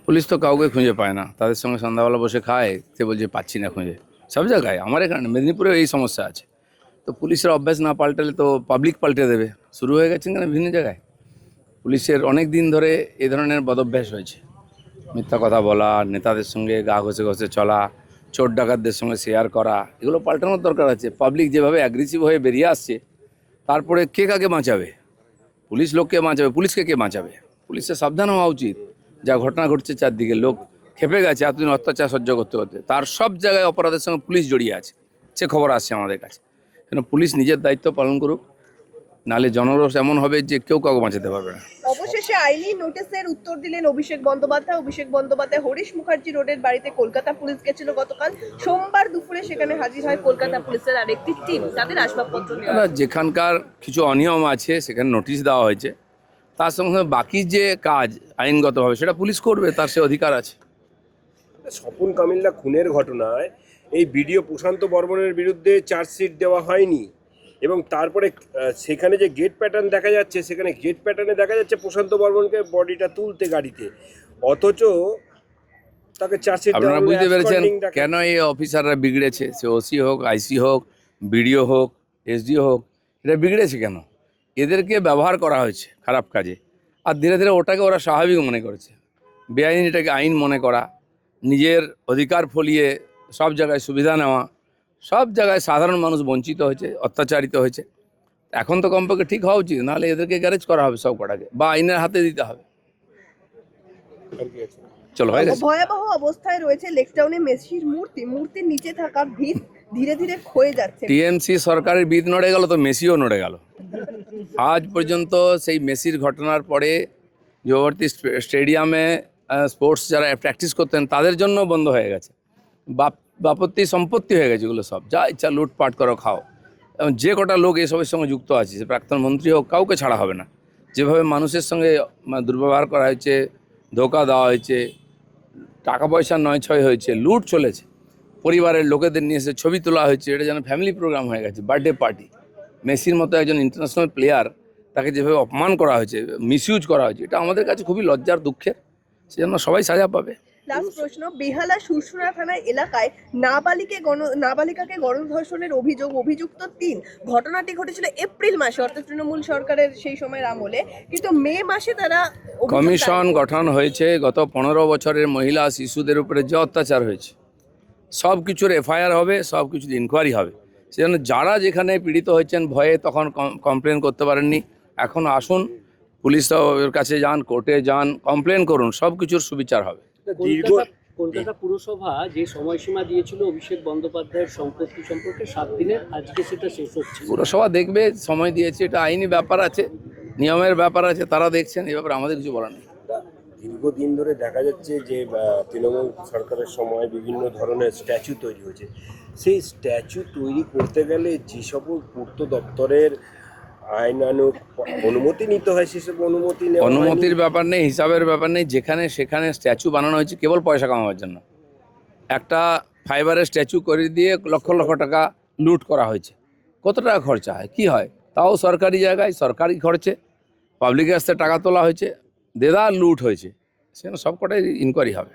Police তো কাউকে খুঁজে পায় না, তাদের সঙ্গে সন্ধ্যাবেলা বসে খায়, সে বলছে পাচ্ছি না খুঁজে। সব জায়গায়, আমার এখানে মেদিনীপুরে এই সমস্যা আছে। তো পুলিশের অভ্যাস না পাল্টালে তো পাবলিক পাল্টে দেবে। শুরু হয়ে গেছে না বিভিন্ন জায়গায়। পুলিশের অনেক দিন ধরে এই ধরনের বদভ্যাস হয়েছে, মিথ্যা কথা বলা, নেতাদের সঙ্গে গা ঘষে ঘষে চলা, চোর ডাকাতদের সঙ্গে শেয়ার করা, এগুলো পাল্টানোর দরকার আছে। পাবলিক যেভাবে অ্যাগ্রেসিভ হয়ে বেরিয়ে আসছে, তারপরে কে কাকে বাঁচাবে? পুলিশ লোককে বাঁচাবে, পুলিশকে কে বাঁচাবে? পুলিশের সাবধান হওয়া উচিত। যা ঘটনা ঘটছে চারদিকে, লোক খেপে গেছে এতদিন অত্যাচার সহ্য করতে করতে। তার সব জায়গায় অপরাধের সঙ্গে পুলিশ জড়িয়ে আছে, সে খবর আসছে আমাদের কাছে। কেন পুলিশ নিজের দায়িত্ব পালন করুক, নাহলে জনরোষ এমন হবে যে কেউ কাউকে বাঁচাতে পারবে না। অবশেষে আইনি নোটিশের উত্তর দিলেন অভিষেক বন্দ্যোপাধ্যায় হরিশ মুখার্জি রোডের বাড়িতে কলকাতা পুলিশ গেছিল গতকাল সোমবার দুপুরে। সেখানে হাজির হয় কলকাতা পুলিশের আরেকটি টিম, তাদের আসবাবপত্র নিয়ে। যেখানকার কিছু অনিয়ম আছে সেখানে নোটিশ দেওয়া হয়েছে, তার সঙ্গে সঙ্গে বাকি যে কাজ আইনগতভাবে সেটা পুলিশ করবে, তার সে অধিকার আছে। স্বপন কামিল্লা খুনের ঘটনায় এই বিডিও প্রশান্ত বর্মনের বিরুদ্ধে চার্জশিট দেওয়া হয়নি, এবং তারপরে সেখানে যে গেট প্যাটার্ন দেখা যাচ্ছে, সেখানে গেট প্যাটার্নে দেখা যাচ্ছে প্রশান্ত বর্মনকে বডিটা তুলতে গাড়িতে, অথচ তাকে চার্জশিট। আপনারা বুঝতে পেরেছেন কেন এই অফিসাররা বিগড়েছে? সে ওসি হোক, আইসি হোক, বিডিও হোক, এসডিও হোক, এটা বিগড়েছে কেন? এদেরকে ব্যবহার করা হয়েছে খারাপ কাজে, আর ধীরে ধীরে ওটাকে ওরা স্বাভাবিক মনে করেছে। বেআইন এটাকে আইন মনে করা, নিজের অধিকার ফলিয়ে সব জায়গায় সুবিধা নেওয়া, সব জায়গায় সাধারণ মানুষ বঞ্চিত হয়েছে, অত্যাচারিত হয়েছে। এখন তো কমপক্ষে ঠিক হওয়া উচিত, নাহলে এদেরকে গ্যারেজ করা হবে সব কটাকে, বা আইনের হাতে দিতে হবে। চলো, হয়ে গেছে। ভয়াবহ অবস্থায় রয়েছে লেকটাউনে মেসির মূর্তির নিচে থাকা ভিত ধীরে ধীরে ক্ষয়ে যাচ্ছে। টিএমসি সরকারের বিদ নড়ে গেল, তো মেসিও নড়ে গেল। আজ পর্যন্ত সেই মেসির ঘটনার পরে যুবভারতী স্টেডিয়ামে স্পোর্টস যারা প্র্যাকটিস করতেন তাদের জন্য বন্ধ হয়ে গেছে। বাপত্তি সম্পত্তি হয়ে গেছে এগুলো সব, যা ইচ্ছা লুটপাট করো খাও। এবং যে কটা লোক এসবের সঙ্গে যুক্ত আছে, সে প্রাক্তন মন্ত্রী হোক, কাউকে ছাড়া হবে না। যেভাবে মানুষের সঙ্গে দুর্ব্যবহার করা হয়েছে, ধোকা দেওয়া হয়েছে, টাকা পয়সা নয়ছয় হয়েছে, লুট চলেছে, পরিবারের লোকেদের নিয়ে এসে ছবি তোলা হয়েছে, এটা যেন ফ্যামিলি প্রোগ্রাম হয়ে গেছে, বার্থডে পার্টি। মেসির মতো একজন ইন্টারন্যাশনাল প্লেয়ার, তাকে যেভাবে অপমান করা হয়েছে, মিসইউজ করা হয়েছে, এটা আমাদের কাছে খুবই লজ্জার, দুঃখের। সেজন্য সবাই সাজা পাবে। লাস্ট প্রশ্ন, বেহালা সুরসুরা থানা এলাকায় নাবালিকাকে গণধর্ষণের অভিযুক্ত 3। ঘটনাটি ঘটেছিল এপ্রিল মাসে, অর্থাৎ তৃণমূল সরকারের সেই সময়ের আমলে, কিন্তু মে মাসে তারা কমিশন গঠন হয়েছে। গত 15 বছরের মহিলা শিশুদের উপরে যে অত্যাচার হয়েছে, সব কিছুর এফআইআর হবে, সব কিছুর ইনকোয়ারি হবে। সেজন্য যারা যেখানে পীড়িত হয়েছেন ভয়ে তখন কমপ্লেন করতে পারেননি, এখন আসুন পুলিশের কাছে যান, কোর্টে যান, কমপ্লেন করুন, সব কিছুর সুবিচার হবে। কলকাতা পুরসভা যে সময়সীমা দিয়েছিল অভিষেক বন্দ্যোপাধ্যায়ের সম্পত্তি সম্পর্কে 7 দিনের, আজকে সেটা শেষ হচ্ছে। পুরসভা দেখবে, সময় দিয়েছে, এটা আইনি ব্যাপার আছে, নিয়মের ব্যাপার আছে, তারা দেখছেন, এই ব্যাপারে আমাদের কিছু বলার নেই। দীর্ঘদিন ধরে দেখা যাচ্ছে যে তৃণমূল সরকারের সময় বিভিন্ন ধরনের স্ট্যাচু তৈরি হয়েছে। সেই স্ট্যাচু তৈরি করতে গেলে যে সকল পূর্ত দপ্তরের আইনানুগ অনুমতি নিতে হয়, সেসব অনুমতির ব্যাপার নেই, হিসাবের ব্যাপার নেই। যেখানে সেখানে স্ট্যাচু বানানো হয়েছে কেবল পয়সা কামাবার জন্য। একটা ফাইবারের স্ট্যাচু করে দিয়ে লক্ষ লক্ষ টাকা লুট করা হয়েছে। কত টাকা খরচা হয়, কি হয়? তাও সরকারি জায়গায়, সরকারি খরচে পাবলিকের কাছ থেকে টাকা তোলা হয়েছে, দেদার লুট হয়েছে। সেখানে সব কটাই ইনকোয়ারি হবে।